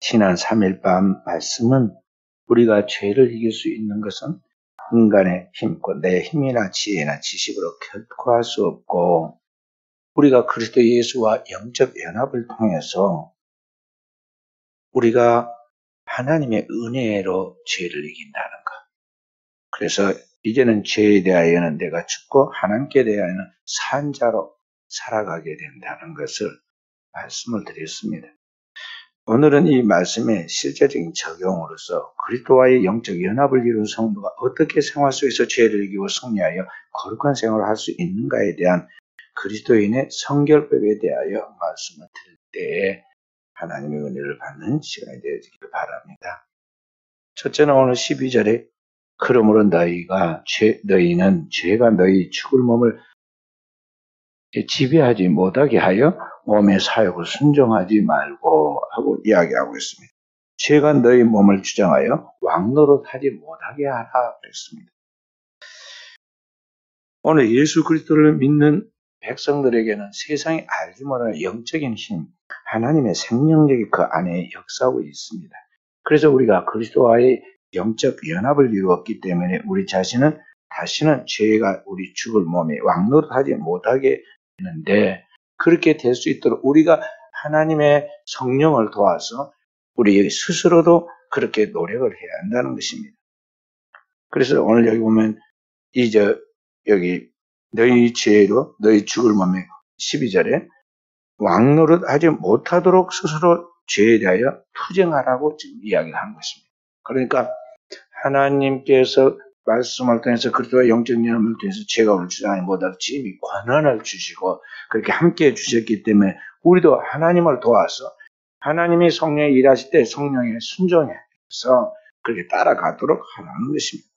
지난 3일밤 말씀은 우리가 죄를 이길 수 있는 것은 인간의 힘과 내 힘이나 지혜나 지식으로 결코 할 수 없고 우리가 그리스도 예수와 영적 연합을 통해서 우리가 하나님의 은혜로 죄를 이긴다는 것. 그래서 이제는 죄에 대하여는 내가 죽고 하나님께 대하여는 산 자로 살아가게 된다는 것을 말씀을 드렸습니다. 오늘은 이 말씀의 실제적인 적용으로서 그리스도와의 영적 연합을 이룬 성도가 어떻게 생활 속에서 죄를 이기고 승리하여 거룩한 생활을 할 수 있는가에 대한 그리스도인의 성결법에 대하여 말씀을 드릴 때에 하나님의 은혜를 받는 시간이 되어지길 바랍니다. 첫째는 오늘 12절에 그러므로 너희는 죄가 너희 죽을 몸을 지배하지 못하게 하여 몸의 사욕을 순종하지 말고 하고 이야기하고 있습니다. 죄가 너희 몸을 주장하여 왕노릇하지 못하게 하라 그랬습니다. 오늘 예수 그리스도를 믿는 백성들에게는 세상이 알지 못하는 영적인 힘, 하나님의 생명력이 그 안에 역사하고 있습니다. 그래서 우리가 그리스도와의 영적 연합을 이루었기 때문에 우리 자신은 다시는 죄가 우리 죽을 몸에 왕노릇하지 못하게 되는데 그렇게 될 수 있도록 우리가 하나님의 성령을 도와서 우리 스스로도 그렇게 노력을 해야 한다는 것입니다. 그래서 오늘 여기 보면 여기 너희 죄로 너희 죽을 몸에 12절에 왕노릇 하지 못하도록 스스로 죄에 대하여 투쟁하라고 지금 이야기를 하는 것입니다. 그러니까 하나님께서 말씀을 통해서 그리스도와 영적 연합을 통해서 죄가 우리를 주장하지 못하도록 이미 권한을 주시고 그렇게 함께해 주셨기 때문에 우리도 하나님을 도와서 하나님이 성령이 일하실 때 성령에 순종해서 그렇게 따라가도록 하라는 것입니다.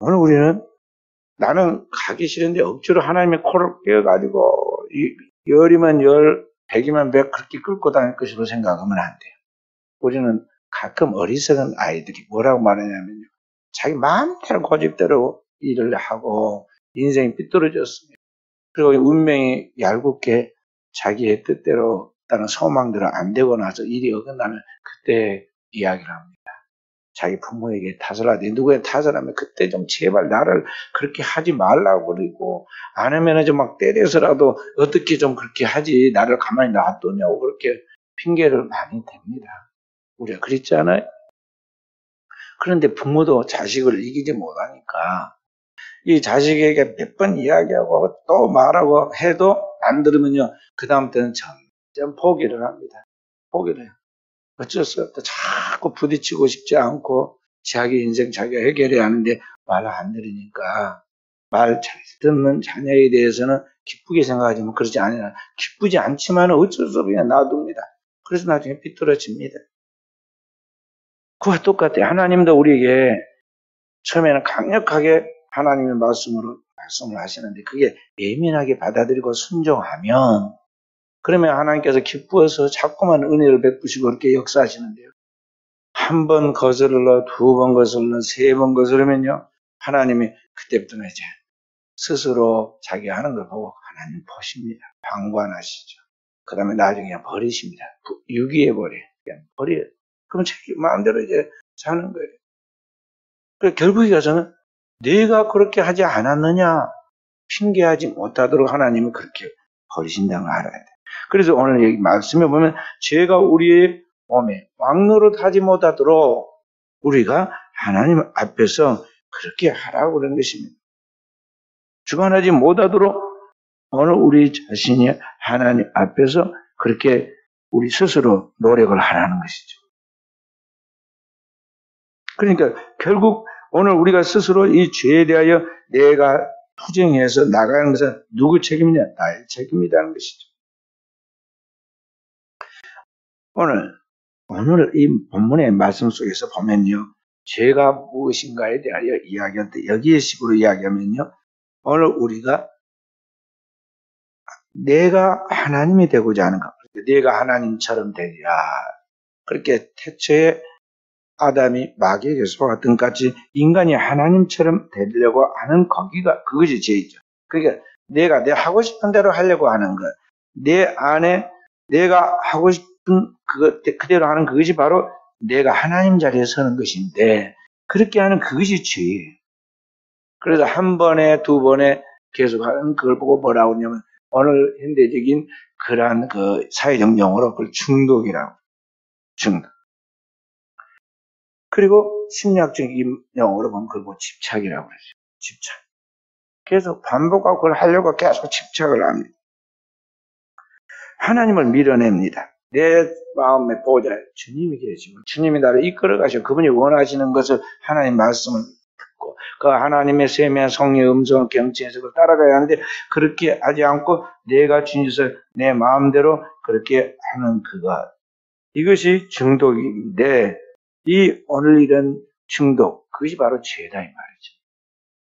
오늘 우리는 나는 가기 싫은데 억지로 하나님의 코를 깨어가지고 열이면 열, 백이면 백 그렇게 끌고 다닐 것으로 생각하면 안 돼요. 우리는 가끔 어리석은 아이들이 뭐라고 말하냐면요. 자기 마음대로 고집대로 일을 하고 인생이 삐뚤어졌습니다. 그리고 운명이 얄궂게 자기의 뜻대로 다른 소망대로 안 되고 나서 일이 어긋나면 그때 이야기를 합니다. 자기 부모에게 탓을 하되 누구에 탓을 하면 그때 좀 제발 나를 그렇게 하지 말라고 그러고 안 하면 좀 막 때려서라도 어떻게 좀 그렇게 하지 나를 가만히 놔두냐고 그렇게 핑계를 많이 댑니다. 우리가 그랬지 않아요? 그런데 부모도 자식을 이기지 못하니까 이 자식에게 몇 번 이야기하고 또 말하고 해도 안 들으면요. 그 다음부터는 점점 포기를 합니다. 포기를 해요. 어쩔 수 없다. 자꾸 부딪히고 싶지 않고 자기 인생 자기가 해결해야 하는데 말을 안 들으니까 말 잘 듣는 자녀에 대해서는 기쁘게 생각하지만 그러지 않으나 기쁘지 않지만 어쩔 수 없이 놔둡니다. 그래서 나중에 삐뚤어집니다. 그와 똑같아요. 하나님도 우리에게 처음에는 강력하게 하나님의 말씀을 하시는데 그게 예민하게 받아들이고 순종하면 그러면 하나님께서 기뻐서 자꾸만 은혜를 베푸시고 그렇게 역사하시는데요. 한 번 거스르러 두 번 거스르러 세 번 거스르면요. 하나님이 그때부터는 이제 스스로 자기 하는 걸 보고 하나님 보십니다. 방관하시죠. 그 다음에 나중에 그냥 버리십니다. 유기해버려요. 그냥 버려요. 그럼 자기 마음대로 이제 사는 거예요. 결국에 가서는 내가 그렇게 하지 않았느냐 핑계하지 못하도록 하나님은 그렇게 버리신다는 걸 알아야 돼요. 그래서 오늘 여기 말씀에 보면 죄가 우리의 몸에 왕노릇 하지 못하도록 우리가 하나님 앞에서 그렇게 하라고 그런 것입니다. 주관하지 못하도록 오늘 우리 자신이 하나님 앞에서 그렇게 우리 스스로 노력을 하라는 것이죠. 그러니까 결국 오늘 우리가 스스로 이 죄에 대하여 내가 투쟁해서 나가는 것은 누구 책임이냐? 나의 책임이라는 것이죠. 오늘 이 본문의 말씀 속에서 보면요. 죄가 무엇인가에 대하여 이야기할 때 여기의 식으로 이야기하면요. 오늘 우리가 내가 하나님이 되고자 하는 것. 내가 하나님처럼 되리라. 그렇게 태초에 아담이 마귀에게 속았던 같이 인간이 하나님처럼 되려고 하는 그것이 죄이죠. 그러니까 내가 하고 싶은 대로 하려고 하는 것. 내 안에 내가 하고 싶은 그대로 하는 그것이 바로 내가 하나님 자리에 서는 것인데, 그렇게 하는 그것이 죄예요. 그래서 한 번에 두 번에 계속 하는 그걸 보고 뭐라고 하냐면, 오늘 현대적인 그러한 그 사회적 용어로 그걸 중독이라고. 중독. 그리고 심리학적인 용어로 보면 그걸 뭐 집착이라고 그러죠. 집착. 계속 반복하고 그걸 하려고 계속 집착을 합니다. 하나님을 밀어냅니다. 내 마음의 보좌, 주님이 계시고, 주님이 나를 이끌어 가시고, 그분이 원하시는 것을 하나님 말씀을 듣고, 그 하나님의 세미한 성령의 음성을 경청해서 그걸 따라가야 하는데, 그렇게 하지 않고, 내가 주님께서 내 마음대로 그렇게 하는 그것. 이것이 중독인데, 오늘 이런 중독, 그것이 바로 죄다, 이 말이죠.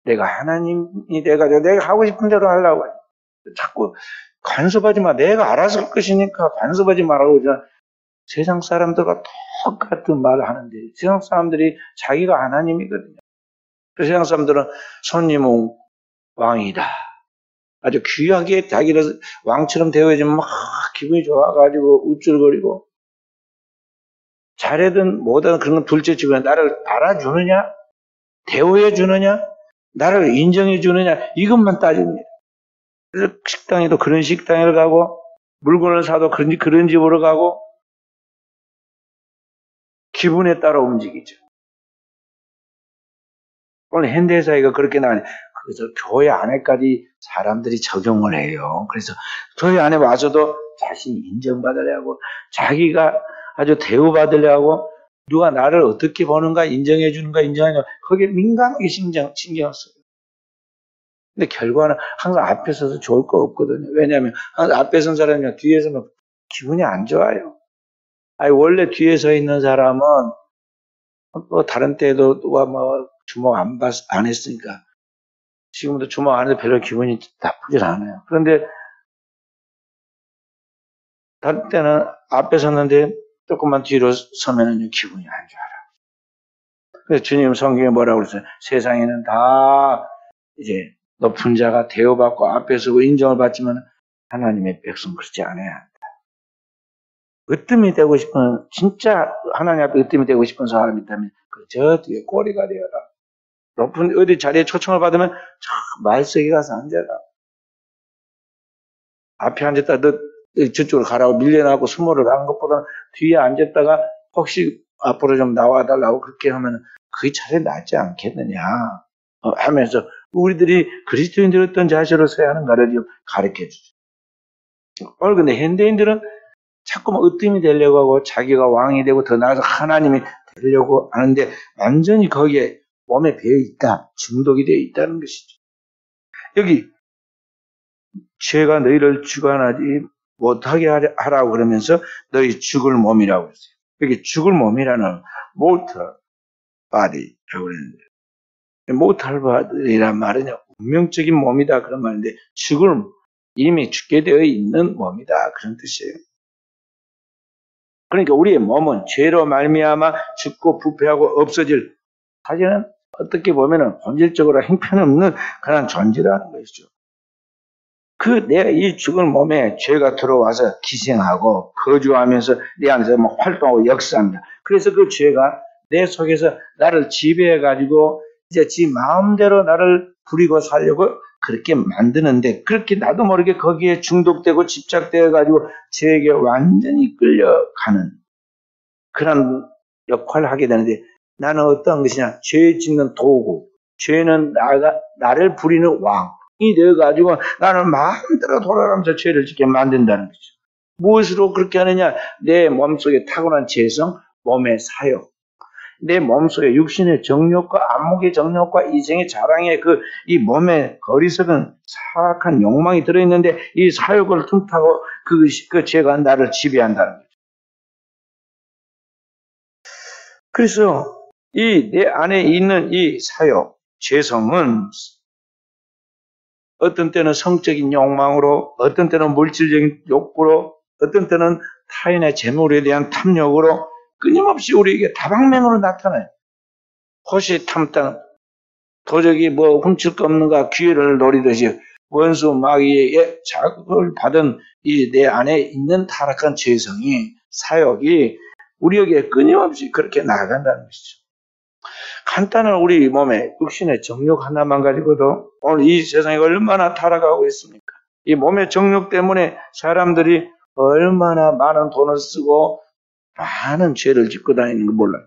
내가 하나님이 돼가지고, 내가 하고 싶은 대로 하려고 해요. 자꾸 간섭하지 마. 내가 알아서 할 것이니까 간섭하지 말라고. 세상 사람들과 똑같은 말을 하는데, 세상 사람들이 자기가 하나님이거든요. 세상 사람들은 손님은 왕이다. 아주 귀하게 자기를 왕처럼 대우해주면 막 기분이 좋아가지고 우쭐거리고, 잘하든 못하든 그런 건 둘째치고 나를 알아주느냐, 대우해주느냐, 나를 인정해주느냐, 이것만 따집니다. 그래서 식당에도 그런 식당에 가고, 물건을 사도 그런 집으로 가고, 기분에 따라 움직이죠. 오늘 현대사회가 그렇게 나와요. 그래서 교회 안에까지 사람들이 적용을 해요. 그래서 교회 안에 와서도 자신이 인정받으려고, 자기가 아주 대우받으려고, 누가 나를 어떻게 보는가, 인정해주는가, 인정하는가, 거기에 민감하게 신경 써요. 근데 결과는 항상 앞에 서서 좋을 거 없거든요. 왜냐하면 항상 앞에 선 사람이 뒤에 서면 기분이 안 좋아요. 아니, 원래 뒤에 서 있는 사람은 뭐 다른 때도 누가 뭐 주목 안 했으니까 지금도 주목 안 해도 별로 기분이 나쁘진 않아요. 그런데 다른 때는 앞에 섰는데 조금만 뒤로 서면은 기분이 안 좋아요. 그래서 주님 성경에 뭐라고 그랬어요? 세상에는 다 이제 높은 자가 대우받고 앞에 서고 인정을 받지만 하나님의 백성 그렇지 않아야 한다. 으뜸이 되고 싶은, 진짜 하나님 앞에 으뜸이 되고 싶은 사람이 있다면 저 뒤에 꼬리가 되어라. 높은 어디 자리에 초청을 받으면 저 말석에 가서 앉아라. 앞에 앉았다 너 저쪽으로 가라고 밀려나고 수모를 하는 것보다 뒤에 앉았다가 혹시 앞으로 좀 나와달라고 그렇게 하면 그게 차라리 낫지 않겠느냐 하면서 우리들이 그리스도인들 어떤 자세로 서야 하는가를 가르쳐주죠. 오늘 근데 현대인들은 자꾸만 으뜸이 되려고 하고 자기가 왕이 되고 더 나아가서 하나님이 되려고 하는데 완전히 거기에 몸에 배어 있다. 중독이 되어 있다는 것이죠. 여기 죄가 너희를 주관하지 못하게 하라고 그러면서 너희 죽을 몸이라고 했어요. 여기 죽을 몸이라는 mortal body라고 그러는데 mortal body란 말은 운명적인 몸이다 그런 말인데 죽을 이미 죽게 되어 있는 몸이다 그런 뜻이에요. 그러니까 우리의 몸은 죄로 말미암아 죽고 부패하고 없어질, 사실은 어떻게 보면은 본질적으로 형편없는 그런 존재라는 것이죠. 내가 이 죽은 몸에 죄가 들어와서 기생하고 거주하면서 내 안에서 막 활동하고 역사합니다. 그래서 그 죄가 내 속에서 나를 지배해가지고 이제 지 마음대로 나를 부리고 살려고 그렇게 만드는데, 그렇게 나도 모르게 거기에 중독되고 집착되어가지고 죄에게 완전히 끌려가는 그런 역할을 하게 되는데, 나는 어떤 것이냐, 죄 짓는 도구, 죄는 나를 부리는 왕이 되어가지고 나는 마음대로 돌아가면서 죄를 짓게 만든다는 거죠. 무엇으로 그렇게 하느냐, 내 몸속에 타고난 죄성, 몸의 사욕, 내 몸속에 육신의 정욕과 안목의 정욕과 이생의 자랑의 이 몸의 어리석은 사악한 욕망이 들어있는데 이 사욕을 틈타고 그 죄가 나를 지배한다는 거죠. 그래서 내 안에 있는 이 사욕, 죄성은 어떤 때는 성적인 욕망으로, 어떤 때는 물질적인 욕구로, 어떤 때는 타인의 재물에 대한 탐욕으로 끊임없이 우리에게 다방면으로 나타나요. 호시탐탐 도저히 뭐 훔칠 거 없는가 기회를 노리듯이 원수 마귀의 자극을 받은 이 내 안에 있는 타락한 죄성이, 사욕이 우리에게 끊임없이 그렇게 나아간다는 것이죠. 간단한 우리 몸에 육신의 정욕 하나만 가지고도 오늘 이 세상에 얼마나 타락하고 있습니까? 이 몸의 정욕 때문에 사람들이 얼마나 많은 돈을 쓰고 많은 죄를 짓고 다니는 거 몰라요.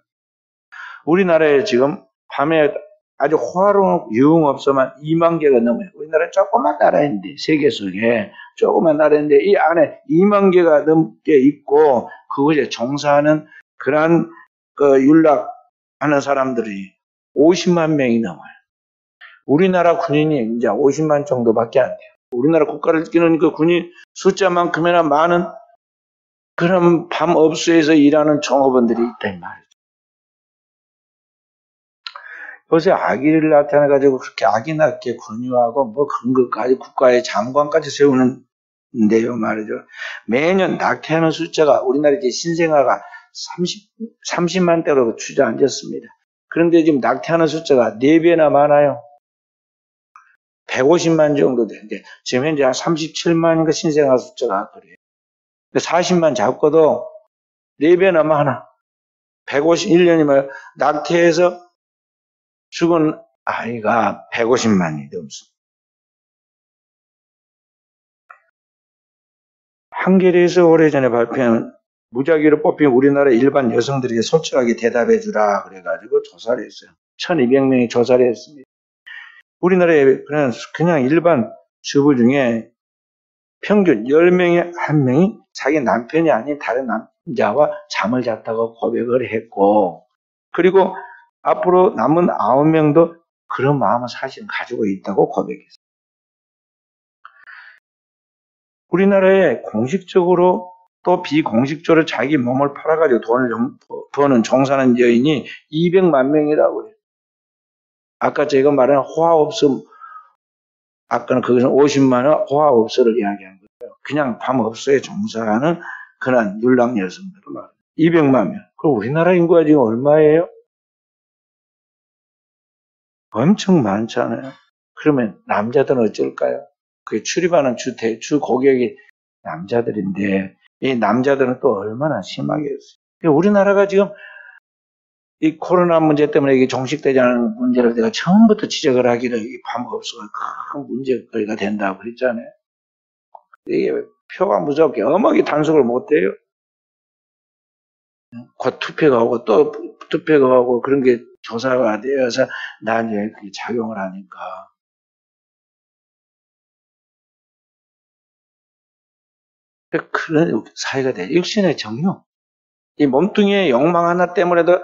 우리나라에 지금 밤에 아주 호화로운 유흥업소만 2만 개가 넘어요. 우리나라 조그만 나라인데, 세계 속에 조그만 나라인데 이 안에 2만 개가 넘게 있고 그것에 종사하는 그러한 윤락하는 사람들이 50만 명이 넘어요. 우리나라 군인이 이제 50만 정도밖에 안 돼요. 우리나라 국가를 지키는 그 군인 숫자만큼이나 많은 그런 밤업소에서 일하는 종업원들이 있다 이 말이죠. 요새 아기를 나타내가지고 그렇게 아기 낳게 권유하고 뭐 그런 것까지 국가의 장관까지 세우는데요 말이죠. 매년 낙태하는 숫자가 우리나라 이제 신생아가 30만 대로 주저앉았습니다. 그런데 지금 낙태하는 숫자가 4배나 많아요. 150만 정도 되는데 지금 현재 한 37만인가 신생아 숫자가 그래요. 40만 잡고도 4배나 많아. 151년이면 낙태해서 죽은 아이가 150만이 넘습니다. 한겨레에서 오래전에 발표한 무작위로 뽑힌 우리나라 일반 여성들에게 솔직하게 대답해 주라 그래가지고 조사를 했어요. 1200명이 조사를 했습니다. 우리나라에 그냥 일반 주부 중에 평균 10명에 1명이 자기 남편이 아닌 다른 남자와 잠을 잤다고 고백을 했고, 그리고 앞으로 남은 9명도 그런 마음을 사실 가지고 있다고 고백했어요. 우리나라에 공식적으로 또 비공식적으로 자기 몸을 팔아가지고 돈을 버는 종사하는 여인이 200만 명이라고 해요. 아까 제가 말한 호화업소, 아까는 거기서 50만 원 호화업소를 이야기한 거예요. 그냥 밤업소에 종사하는 그런 윤락 여성들을 말해요. 200만 명. 그럼 우리나라 인구가 지금 얼마예요? 엄청 많잖아요. 그러면 남자들은 어쩔까요? 그 출입하는 주 고객이 남자들인데 이 남자들은 또 얼마나 심하게 했어요. 우리나라가 지금 이 코로나 문제 때문에 이게 종식되지 않은 문제를 내가 처음부터 지적을 하기를 이 밤업소가 큰 문제거리가 된다고 그랬잖아요. 이게 표가 무섭게 엄하게 단속을 못해요. 곧 투표가 오고 또 투표가 오고 그런 게 조사가 되어서 나중에 그게 작용을 하니까. 그런 사회가 돼. 육신의 정욕. 이 몸뚱이의 욕망 하나 때문에도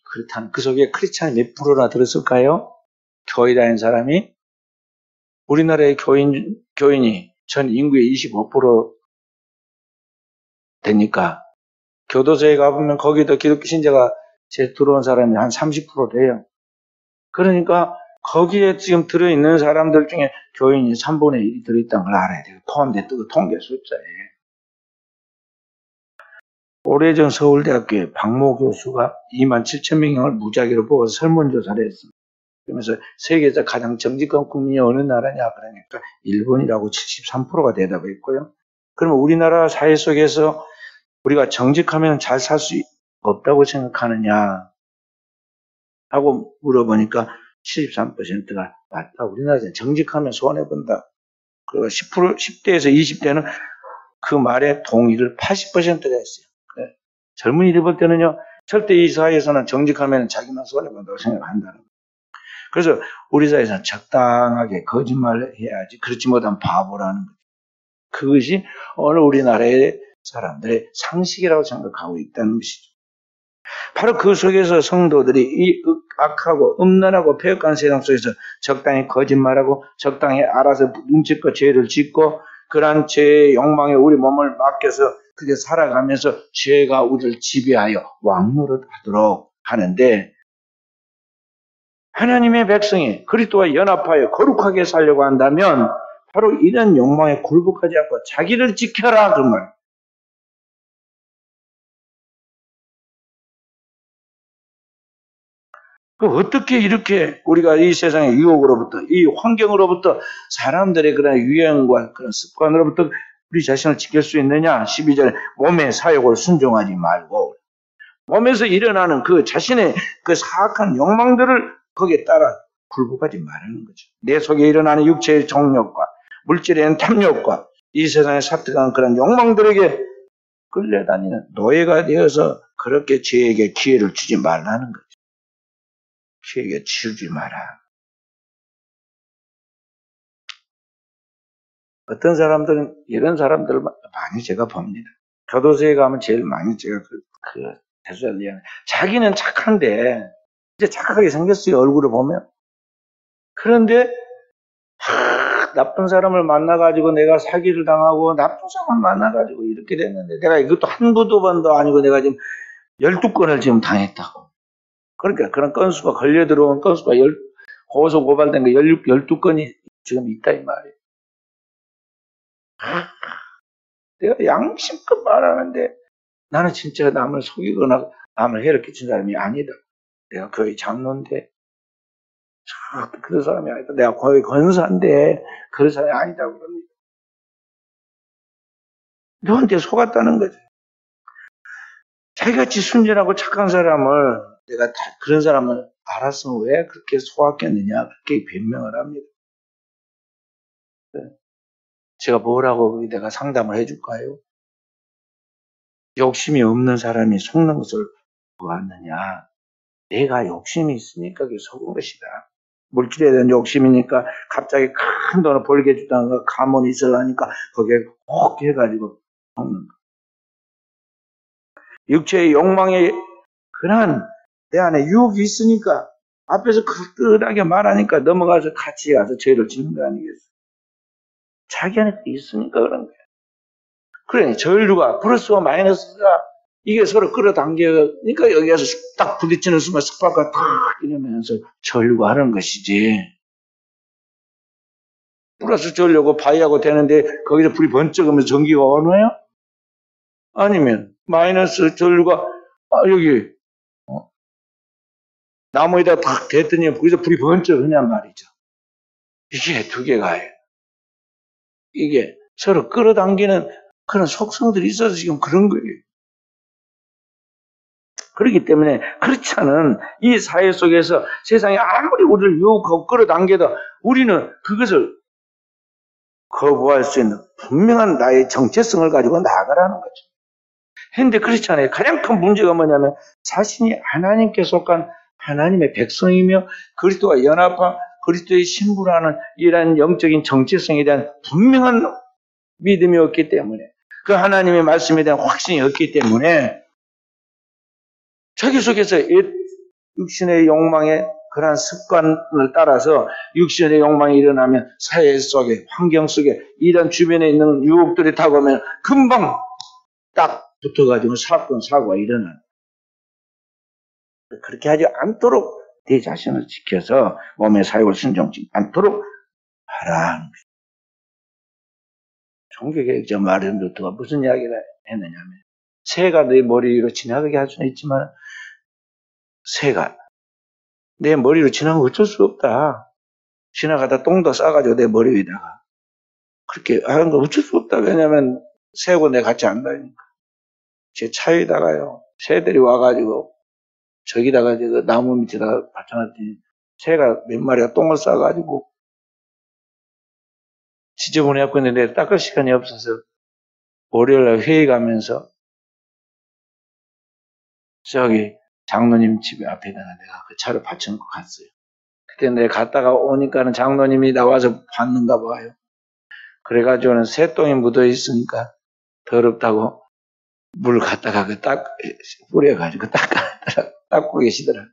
그렇다는 그 속에 크리스찬이 몇 프로나 들었을까요? 교회 다니는 사람이 우리나라의 교인이 전 인구의 25% 되니까 교도소에 가보면 거기도 기독교 신자가 들어온 사람이 한 30% 돼요. 그러니까 거기에 지금 들어있는 사람들 중에 교인이 3분의 1이 들어있다는 걸 알아야 돼요. 포함됐던 그 통계 숫자에. 오래전 서울대학교에 박모 교수가 27,000명을 무작위로 뽑아서 설문조사를 했습니다. 그러면서 세계에서 가장 정직한 국민이 어느 나라냐 그러니까 일본이라고 73%가 대답했고요. 그러면 우리나라 사회 속에서 우리가 정직하면 잘 살 수 없다고 생각하느냐 하고 물어보니까 73%가 맞다. 우리나라에서 정직하면 손해본다. 그리고 10대에서 20대는 그 말에 동의를 80%가 했어요. 그래. 젊은이들 볼 때는요, 절대 이 사회에서는 정직하면 자기만 손해본다고 생각한다는 거예요. 그래서 우리 사회에서는 적당하게 거짓말을 해야지 그렇지 못하면 바보라는 거죠. 그것이 오늘 우리나라의 사람들의 상식이라고 생각하고 있다는 것이죠. 바로 그 속에서 성도들이 이 악하고 음란하고 폐역한 세상 속에서 적당히 거짓말하고 적당히 알아서 눈치껏 죄를 짓고 그러한 죄의 욕망에 우리 몸을 맡겨서 그게 살아가면서 죄가 우리를 지배하여 왕노릇하도록 하는데 하나님의 백성이 그리스도와 연합하여 거룩하게 살려고 한다면 바로 이런 욕망에 굴복하지 않고 자기를 지켜라 그 말. 어떻게 이렇게 우리가 이 세상의 유혹으로부터, 이 환경으로부터 사람들의 그런 유행과 그런 습관으로부터 우리 자신을 지킬 수 있느냐? 12절에 몸의 사욕을 순종하지 말고 몸에서 일어나는 그 자신의 그 사악한 욕망들을 거기에 따라 굴복하지 말라는 거죠. 내 속에 일어나는 육체의 정욕과 물질에 대한 탐욕과 이 세상에 삽득한 그런 욕망들에게 끌려다니는 노예가 되어서 그렇게 죄에게 기회를 주지 말라는 거죠. 죄에게 치우지 마라. 어떤 사람들은 이런 사람들을 많이 제가 봅니다. 교도소에 가면 제일 많이 제가 대수자들 자기는 착한데 이제 착하게 생겼어요. 얼굴을 보면. 그런데 나쁜 사람을 만나가지고 내가 사기를 당하고 나쁜 사람을 만나가지고 이렇게 됐는데 내가 이것도 한두 번도 아니고 내가 지금 12건을 지금 당했다고. 그러니까 그런 건수가 걸려 들어온 건수가 고소 고발된 거 12건이 지금 있다 이 말이에요. 내가 양심껏 말하는데 나는 진짜 남을 속이거나 남을 해를 끼친 사람이 아니다. 내가 거의 장로인데 그런 사람이 아니다. 내가 거의 권사인데 그런 사람이 아니다고 그럽니다. 너한테 속았다는 거죠. 자기같이 순진하고 착한 사람을 내가 그런 사람을 알았으면 왜 그렇게 속았겠느냐 그렇게 변명을 합니다. 제가 뭐라고 내가 상담을 해줄까요? 욕심이 없는 사람이 속는 것을 보았느냐? 내가 욕심이 있으니까 그게 속은 것이다. 물질에 대한 욕심이니까 갑자기 큰 돈을 벌게 해주다는 거 가문이 있으려니까 거기에 꼭 해가지고 속는 거. 육체의 욕망에 그런 내 안에 유혹이 있으니까 앞에서 크게 말하니까 넘어가서 같이 가서 죄를 짓는 거 아니겠어? 자기 안에 있으니까 그런 거야. 그러니 전류가 플러스와 마이너스가 이게 서로 끌어당기니까 여기에서 딱 부딪히는 순간 스파크가 탁 이러면서 전류가 하는 것이지. 플러스 전류고 바이하고 되는데 거기서 불이 번쩍 하면서 전기가 오나요? 아니면 마이너스 전류가 여기 나무에다 탁 댔더니 거기서 불이 번쩍 하냔 말이죠. 이게 두 개가 이게 서로 끌어당기는 그런 속성들이 있어서 지금 그런 거예요. 그렇기 때문에 그렇지 않은 이 사회 속에서 세상이 아무리 우리를 유혹하고 끌어당겨도 우리는 그것을 거부할 수 있는 분명한 나의 정체성을 가지고 나아가라는 거죠. 그런데 그렇지 않아요. 가장 큰 문제가 뭐냐면 자신이 하나님께 속한 하나님의 백성이며 그리스도와 연합한 그리스도의 신부라는 이러한 영적인 정체성에 대한 분명한 믿음이 없기 때문에 그 하나님의 말씀에 대한 확신이 없기 때문에 자기 속에서 육신의 욕망에 그러한 습관을 따라서 육신의 욕망이 일어나면 사회 속에 환경 속에 이런 주변에 있는 유혹들이 다가오면 금방 딱 붙어가지고 사건 사고가 일어나는 그렇게 하지 않도록 내 자신을 지켜서 몸의 사욕을 순종치 않도록 하라. 종교개혁자 마르틴 루터가 무슨 이야기를 했느냐면 새가 내 머리 위로 지나가게 할 수는 있지만 새가 내 머리로 지나가면 어쩔 수 없다. 지나가다 똥도 싸가지고 내 머리 위에다가 그렇게 하는 거 어쩔 수 없다. 왜냐면 새하고 내가 같이 안 다니니까. 제 차에다가요 새들이 와가지고 저기다가 나무 밑에다가 받쳐놨더니 새가 몇 마리가 똥을 싸가지고 지저분해갖고 있는데 내가 닦을 시간이 없어서 월요일날 회의 가면서 저기 장로님 집 앞에다가 내가 그 차를 받쳐놓고 갔어요. 그때 내가 갔다가 오니까는 장로님이 나와서 봤는가 봐요. 그래가지고는 새똥이 묻어 있으니까 더럽다고 물 갖다가 뿌려가지고 닦고 계시더라.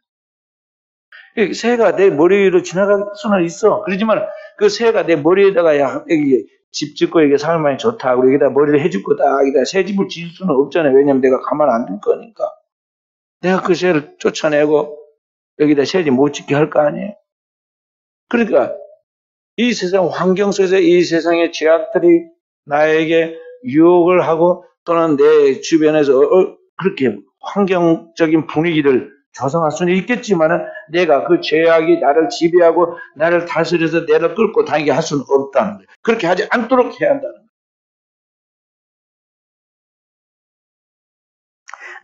새가 내 머리 위로 지나갈 수는 있어. 그렇지만 그 새가 내 머리에다가 여기 집 짓고 여기 살면 좋다. 그리고 여기다 머리를 해줄 거다. 여기다 새 집을 지을 수는 없잖아요. 왜냐면 내가 가만 안 둘 거니까. 내가 그 새를 쫓아내고 여기다 새 집 못 짓게 할 거 아니에요. 그러니까 이 세상 환경 속에서 이 세상의 죄악들이 나에게 유혹을 하고 또는 내 주변에서 그렇게 환경적인 분위기를 조성할 수는 있겠지만은 내가 그 죄악이 나를 지배하고 나를 다스려서 내를 끌고 다니게 할 수는 없다는 거예요. 그렇게 하지 않도록 해야 한다는 거예요.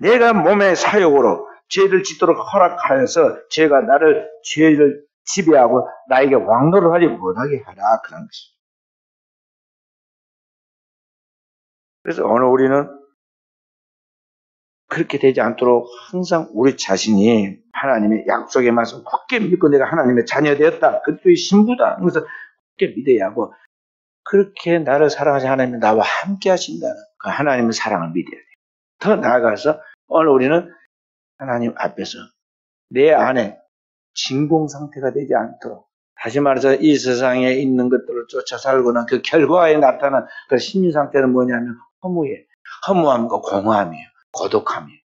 내가 몸의 사욕으로 죄를 짓도록 허락하여서 죄가 나를 죄를 지배하고 나에게 왕노를 하지 못하게 하라 그런 것이죠. 그래서 오늘 우리는 그렇게 되지 않도록 항상 우리 자신이 하나님의 약속의 말씀 굳게 믿고 내가 하나님의 자녀되었다. 그것도 신부다. 그래서 굳게 믿어야 하고 그렇게 나를 사랑하신 하나님이 나와 함께 하신다는 그 하나님의 사랑을 믿어야 돼요. 더 나아가서 오늘 우리는 하나님 앞에서 내 안에 진공 상태가 되지 않도록 다시 말해서 이 세상에 있는 것들을 쫓아 살거나 그 결과에 나타난 그 심리 상태는 뭐냐면 허무함과 공허함이에요. 고독함이에요.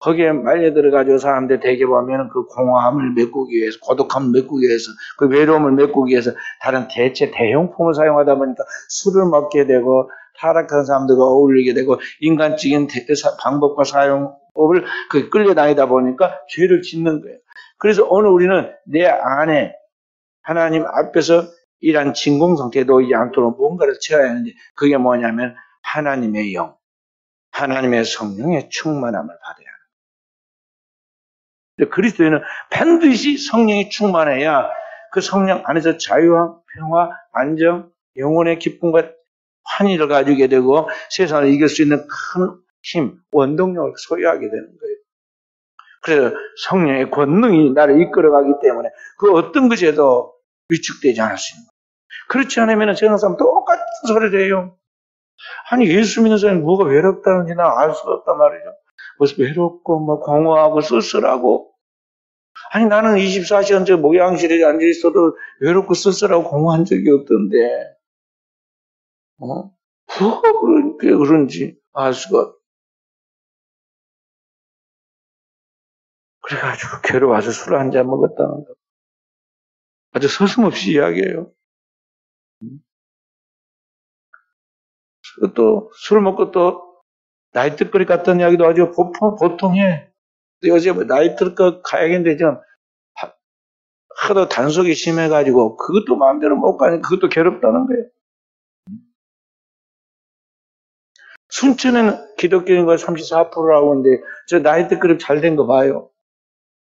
거기에 말려 들어가지고 사람들 대개 보면 그 공허함을 메꾸기 위해서, 고독함을 메꾸기 위해서, 그 외로움을 메꾸기 위해서 다른 대체 대용품을 사용하다 보니까 술을 먹게 되고 타락한 사람들과 어울리게 되고 인간적인 방법과 사용법을 끌려다니다 보니까 죄를 짓는 거예요. 그래서 오늘 우리는 내 안에 하나님 앞에서 이러한 진공 상태에 놓이지 않도록 뭔가를 채워야 하는데 그게 뭐냐면 하나님의 영, 하나님의 성령의 충만함을 받아야 합니다. 그리스도인은 반드시 성령이 충만해야 그 성령 안에서 자유와 평화, 안정, 영혼의 기쁨과 환희를 가지게 되고 세상을 이길 수 있는 큰 힘, 원동력을 소유하게 되는 거예요. 그래서 성령의 권능이 나를 이끌어가기 때문에 그 어떤 것에도 위축되지 않을 수 있는 거예요. 그렇지 않으면 세상 사람 똑같은 소리를 해요. 아니 예수 믿는 사람이 뭐가 외롭다는지 나 알 수가 없단 말이죠. 무슨 외롭고 뭐 공허하고 쓸쓸하고 아니 나는 24시간 저 목욕실에 앉아 있어도 외롭고 쓸쓸하고 공허한 적이 없던데 뭐가 그런지 알 수가 없어요. 그래가지고 괴로워서 술 한 잔 먹었다는 거. 아주 서슴없이 이야기해요. 또 술 먹고 또 나이트클럽 갔던 이야기도 아주 보통해. 요새 나이트클럽 가야겠는데 지금 하도 단속이 심해가지고 그것도 마음대로 못 가니까 그것도 괴롭다는 거예요. 순천에는 기독교인과 34%라고 하는데 저 나이트클럽 잘 된 거 봐요.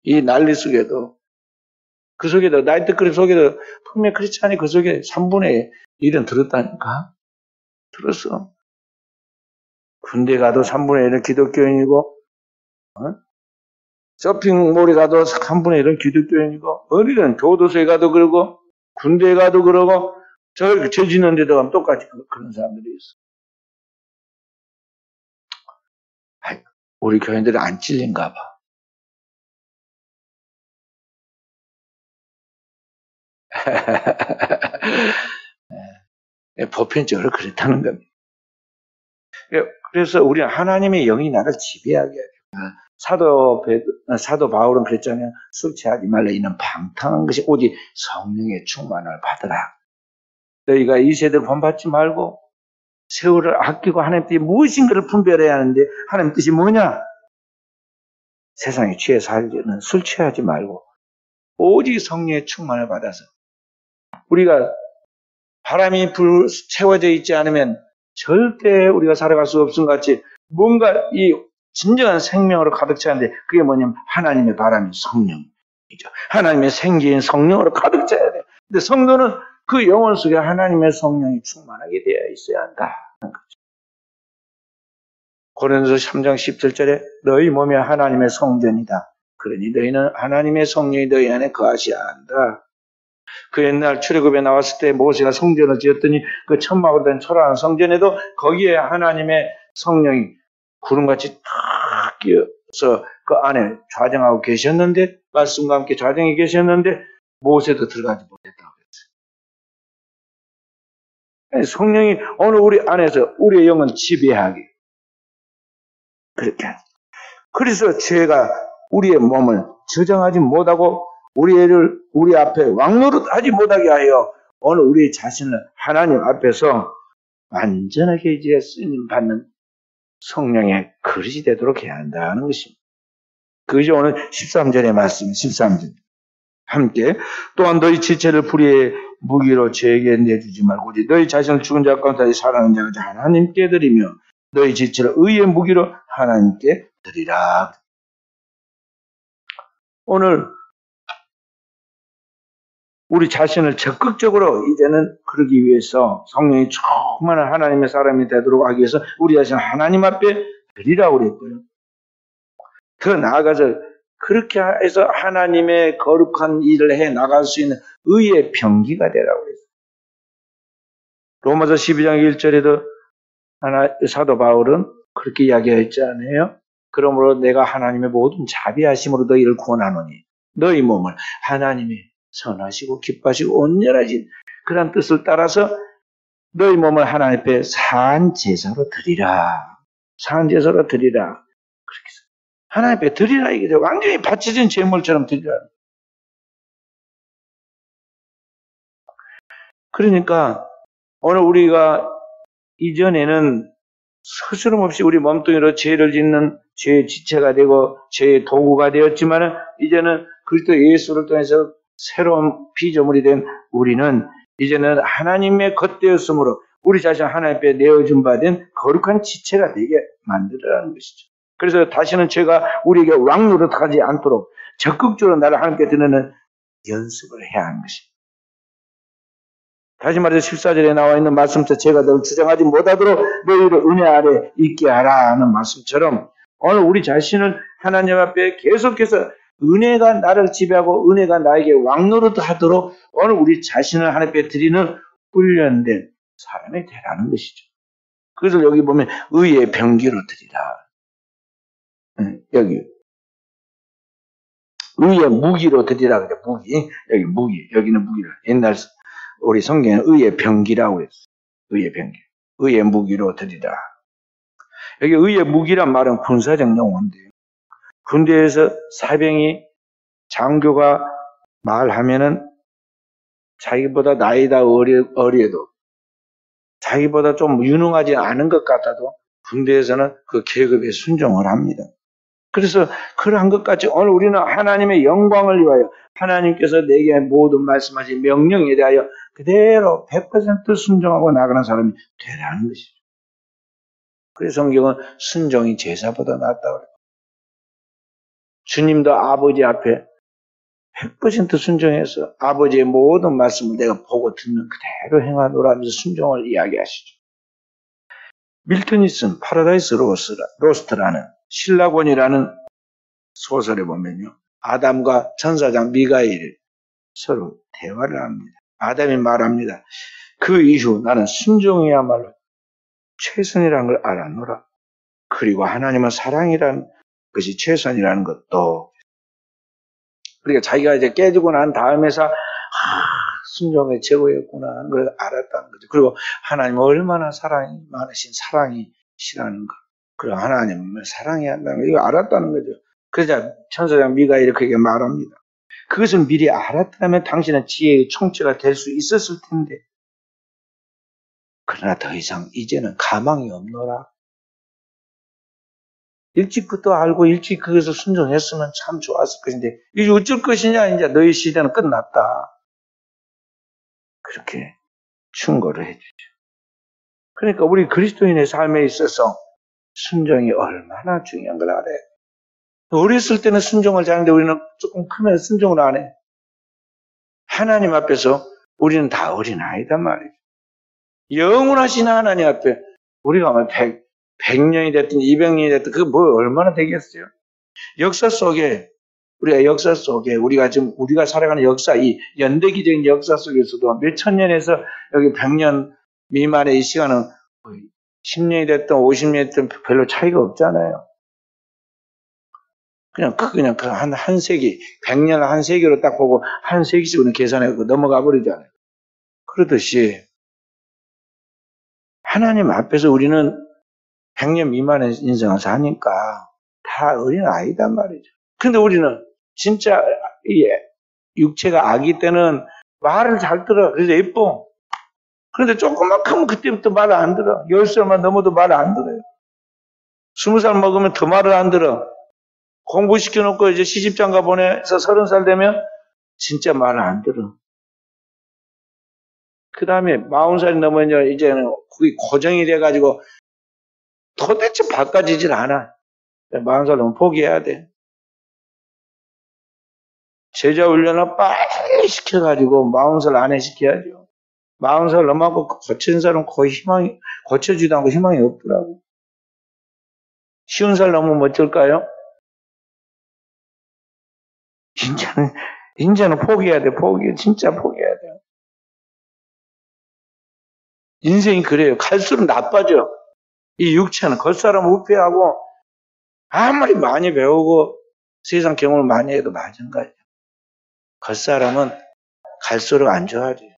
이 난리 속에도. 그 속에도 나이트클럽 속에도 분명 크리스찬이 그 속에 3분의 1은 들었다니까. 들었어. 군대 가도 3분의 1은 기독교인이고 쇼핑몰에 가도 3분의 1은 기독교인이고 어디든 교도소에 가도 그러고 군대에 가도 그러고 죄 짓는 데도 가면 똑같이 그런 사람들이 있어. 우리 교인들이 안 찔린가 봐. 보편적으로 그렇다는 겁니다. 그래서 우리는 하나님의 영이 나를 지배하게 해요. 사도 바울은 그랬잖아요. 술 취하지 말라. 이는 방탕한 것이 오직 성령의 충만을 받으라. 너희가 이 세대를 본받지 말고 세월을 아끼고 하나님 뜻이 무엇인가를 분별해야 하는데 하나님 뜻이 뭐냐? 세상에 취해 살지는 술 취하지 말고 오직 성령의 충만을 받아서 우리가 바람이 채워져 있지 않으면 절대 우리가 살아갈 수 없음 같이 뭔가 이 진정한 생명으로 가득 차는데 그게 뭐냐면 하나님의 바람이 성령이죠. 하나님의 생기인 성령으로 가득 차야 돼요. 근데 성도는 그 영혼 속에 하나님의 성령이 충만하게 되어 있어야 한다. 고린도서 3장 17절에 너희 몸이 하나님의 성전이다. 그러니 너희는 하나님의 성령이 너희 안에 거하셔야 한다. 그 옛날 출애굽에 나왔을 때 모세가 성전을 지었더니 그 천막으로 된 초라한 성전에도 거기에 하나님의 성령이 구름같이 탁 끼어서 그 안에 좌정하고 계셨는데 말씀과 함께 좌정해 계셨는데 모세도 들어가지 못했다고 그랬어요. 성령이 오늘 우리 안에서 우리의 영은 지배하게 그렇게 그래서 죄가 우리의 몸을 저장하지 못하고 우리 앞에 왕노릇하지 못하게 하여 오늘 우리 자신을 하나님 앞에서 완전하게 이제 쓰임 받는 성령의 그릇이 되도록 해야 한다는 것입니다. 그것이 오늘 13절의 말씀, 13절. 함께 또한 너희 지체를 불의의 무기로 죄에게 내주지 말고 너희 자신을 죽은 자 가운데 살아난 자가 하나님께 드리며 너희 지체를 의의 무기로 하나님께 드리라. 오늘 우리 자신을 적극적으로 이제는 그러기 위해서 성령이 충만한 하나님의 사람이 되도록 하기 위해서 우리 자신을 하나님 앞에 드리라고 그랬고요. 더 나아가서 그렇게 해서 하나님의 거룩한 일을 해 나갈 수 있는 의의 병기가 되라고 그랬어요. 로마서 12장 1절에도 사도 바울은 그렇게 이야기했지 않아요? 그러므로 내가 하나님의 모든 자비하심으로 너희를 구원하노니 너희 몸을 하나님의 선하시고 기뻐하시고 온전하신 그런 뜻을 따라서 너희 몸을 하나님 앞에 산 제사로 드리라. 산 제사로 드리라. 그렇게 해서 하나님 앞에 드리라 이게 완전히 바쳐진 제물처럼 드리라. 그러니까 오늘 우리가 이전에는 스스럼 없이 우리 몸뚱이로 죄를 짓는 죄의 지체가 되고 죄의 도구가 되었지만 이제는 그리스도 예수를 통해서 새로운 피조물이 된 우리는 이제는 하나님의 겉되었으므로 우리 자신 하나님 앞에 내어준 바 된 거룩한 지체가 되게 만들어라는 것이죠. 그래서 다시는 죄가 우리에게 왕노릇하지 않도록 적극적으로 나를 하나님께 드리는 연습을 해야 하는 것입니다. 다시 말해서 14절에 나와 있는 말씀처럼 제가 너를 주장하지 못하도록 너희를 은혜 아래 있게 하라 하는 말씀처럼 오늘 우리 자신을 하나님 앞에 계속해서 은혜가 나를 지배하고 은혜가 나에게 왕노릇하도록 오늘 우리 자신을 하나님 앞에 드리는 훈련된 사람이 되라는 것이죠. 그래서 여기 보면 의의 병기로 드리라. 여기 의의 무기로 드리라 그래. 무기. 여기 무기. 여기는 무기를. 옛날 우리 성경에는 의의 병기라고 했어요. 의의 병기. 의의 무기로 드리라. 여기 의의 무기란 말은 군사적 용어인데요. 군대에서 사병이 장교가 말하면은 자기보다 나이가 어려도 자기보다 좀 유능하지 않은 것 같아도 군대에서는 그 계급에 순종을 합니다. 그래서 그러한 것까지 오늘 우리는 하나님의 영광을 위하여 하나님께서 내게 모든 말씀하신 명령에 대하여 그대로 100% 순종하고 나가는 사람이 되라는 것이죠. 그래서 성경은 순종이 제사보다 낫다고 그래요. 주님도 아버지 앞에 100% 순종해서 아버지의 모든 말씀을 내가 보고 듣는 그대로 행하노라 하면서 순종을 이야기하시죠. 밀턴이 쓴 파라다이스 로스트라는 신라곤이라는 소설에 보면요. 아담과 천사장 미가엘이 서로 대화를 합니다. 아담이 말합니다. 그 이후 나는 순종이야말로 최선이라는 걸 알아노라. 그리고 하나님은 사랑이라는 것이 최선이라는 것도. 그러니까 자기가 이제 깨지고 난 다음에서 순종의 최고였구나 하는 걸 알았다는 거죠. 그리고 하나님은 얼마나 사랑이 많으신 사랑이시라는 것. 그리고 하나님을 사랑해야 한다는 걸 이거 알았다는 거죠. 그러자 천사장 미가엘이 그에게 말합니다. 그것을 미리 알았다면 당신은 지혜의 총체가 될 수 있었을 텐데. 그러나 더 이상 이제는 가망이 없노라. 일찍 그것도 알고 일찍 그것을 순종했으면 참 좋았을 것인데 이제 어쩔 것이냐. 이제 너희 시대는 끝났다. 그렇게 충고를 해주죠. 그러니까 우리 그리스도인의 삶에 있어서 순종이 얼마나 중요한 걸 알아요. 어렸을 때는 순종을 잘하는데 우리는 조금 크면 순종을 안 해. 하나님 앞에서 우리는 다 어린아이단 말이에요. 영원하신 하나님 앞에 우리가 100년이 됐든 200년이 됐든 그게 뭐 얼마나 되겠어요? 역사 속에 우리가 지금 우리가 살아가는 역사, 이 연대기적인 역사 속에서도 몇천 년에서 여기 100년 미만의 이 시간은 10년이 됐든 50년이 됐든 별로 차이가 없잖아요. 그냥 그 한 세기, 100년 한 세기로 딱 보고 한 세기씩으로 계산하고 넘어가 버리잖아요. 그러듯이 하나님 앞에서 우리는 100년 미만의 인생을 사니까 다 어린 아이단 말이죠. 근데 우리는 진짜 육체가 아기 때는 말을 잘 들어. 그래서 예뻐. 그런데 조금만 크면 그때부터 말을 안 들어. 10살만 넘어도 말을 안 들어요. 20살 먹으면 더 말을 안 들어. 공부시켜놓고 이제 시집장가 보내서 30살 되면 진짜 말을 안 들어. 그 다음에 40살이 넘으면 이제는 거의 고정이 돼가지고 도대체 바꿔지질 않아. 40살 넘으면 포기해야 돼. 제자 훈련을 빨리 시켜가지고 40살 안에 시켜야죠. 40살 넘어가고 고친 사람은 거의 고쳐지도 않고 희망이 없더라고. 50살 넘으면 어쩔까요? 이제는 포기해야 돼. 진짜 포기해야 돼요. 인생이 그래요. 갈수록 나빠져. 이 육체는 겉사람 우패하고 아무리 많이 배우고 세상 경험을 많이 해도 마찬가지예요. 겉사람은 갈수록 안 좋아져요.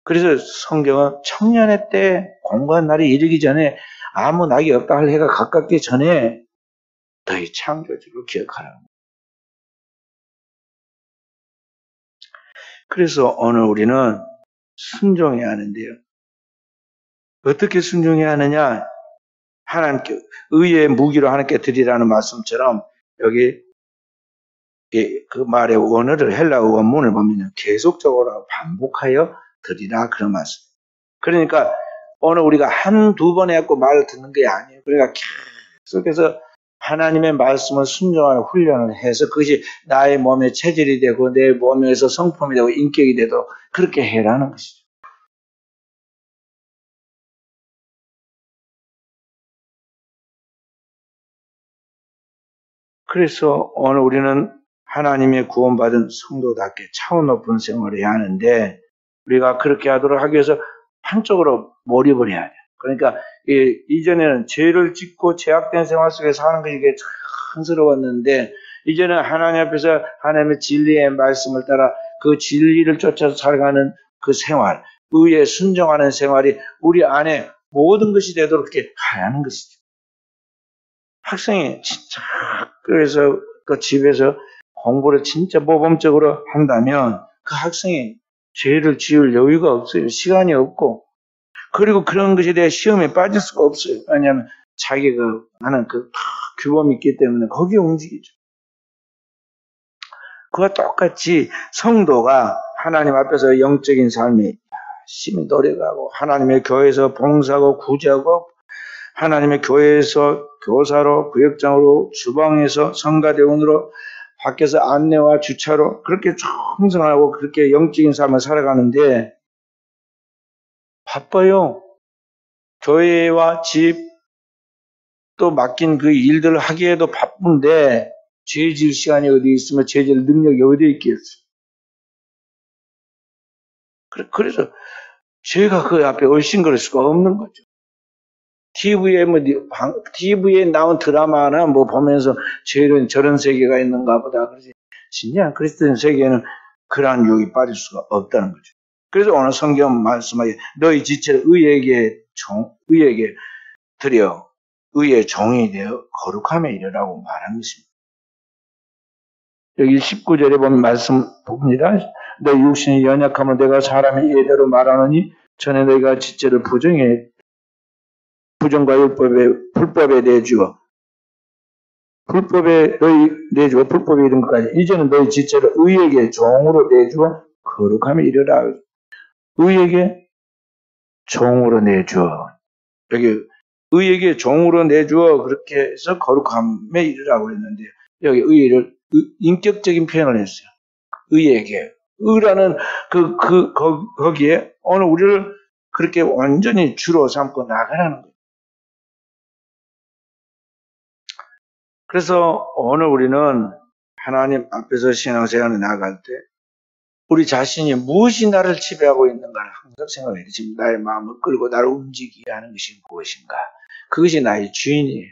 그래서 성경은 청년의 때 공부한 날이 이르기 전에 아무 낙이 없다 할 해가 가깝기 전에 너희 창조주를 기억하라고. 그래서 오늘 우리는 순종해야 하는데요. 어떻게 순종해야 하느냐? 하나님께 의의 무기로 하나님께 드리라는 말씀처럼 여기 그 말의 원어를 헬라어 원문을 보면 계속적으로 반복하여 드리라 그런 말씀. 그러니까 오늘 우리가 한두 번 해갖고 말을 듣는 게 아니에요. 그러니까 계속해서 하나님의 말씀을 순종하는 훈련을 해서 그것이 나의 몸에 체질이 되고 내 몸에서 성품이 되고 인격이 되도록 그렇게 해라는 것이죠. 그래서 오늘 우리는 하나님의 구원받은 성도답게 차원 높은 생활을 해야 하는데 우리가 그렇게 하도록 하기 위해서 한쪽으로 몰입을 해야 돼요. 그러니까 이전에는 죄를 짓고 죄악된 생활 속에서 사는 게 이게 촌스러웠는데 이제는 하나님 앞에서 하나님의 진리의 말씀을 따라 그 진리를 쫓아서 살아가는 그 생활, 의에 순종하는 생활이 우리 안에 모든 것이 되도록 그렇게 하라는 것이죠. 학생이 진짜 그래서 그 집에서 공부를 진짜 모범적으로 한다면 그 학생이 죄를 지을 여유가 없어요. 시간이 없고 그리고 그런 것에 대해 시험에 빠질 수가 없어요. 왜냐하면 자기가 하는 그 규범이 있기 때문에 거기에 움직이죠. 그와 똑같이 성도가 하나님 앞에서 영적인 삶에 열심히 노력하고 하나님의 교회에서 봉사하고 구제하고 하나님의 교회에서 교사로 구역장으로 주방에서 성가대원으로 밖에서 안내와 주차로 그렇게 충성하고 그렇게 영적인 삶을 살아가는데 바빠요. 교회와 집 또 맡긴 그 일들을 하기에도 바쁜데 죄 지을 시간이 어디 있으면 죄 지을 능력이 어디 있겠어요. 그래서 죄가 그 앞에 얼씬거릴 수가 없는 거죠. TV에 나온 드라마나 뭐 보면서 죄는 저런 세계가 있는가 보다. 그러지. 진짜 그리스도인 세계에는 그러한 유혹이 빠질 수가 없다는 거죠. 그래서 오늘 성경 말씀하기에 너희 지체를 의에게 드려 의의 종이 되어 거룩함에 이르라고 말한 것입니다. 여기 19절에 보면 말씀 봅니다. 너희 육신의 연약함을 내가 사람이 예대로 말하느니 전에 너희가 지체를 부정과 불법에 내주어 불법에 이른 것까지 이제는 너희 지체를 의에게 종으로 내주어 거룩함에 이르라. 의에게 종으로 내주어 여기 의에게 종으로 내주어 그렇게 해서 거룩함에 이르라고 했는데 여기 의를 인격적인 표현을 했어요. 의에게 의라는 거기에 오늘 우리를 그렇게 완전히 주로 삼고 나가라는 거예요. 그래서 오늘 우리는 하나님 앞에서 신앙생활을 나아갈 때 우리 자신이 무엇이 나를 지배하고 있는가를 항상 생각해야 돼요. 지금 나의 마음을 끌고 나를 움직이게 하는 것이 무엇인가. 그것이 나의 주인이에요.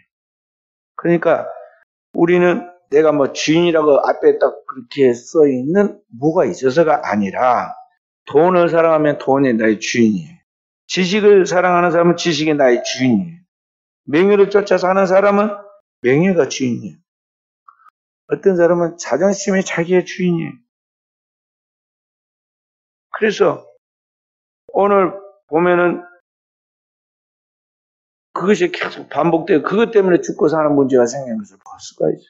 그러니까 우리는 내가 뭐 주인이라고 앞에 딱 그렇게 써 있는 뭐가 있어서가 아니라 돈을 사랑하면 돈이 나의 주인이에요. 지식을 사랑하는 사람은 지식이 나의 주인이에요. 명예를 쫓아서 하는 사람은 명예가 주인이에요. 어떤 사람은 자존심이 자기의 주인이에요. 그래서 오늘 보면은 그것이 계속 반복되고 그것 때문에 죽고 사는 문제가 생기는 것을 볼 수가 있어요.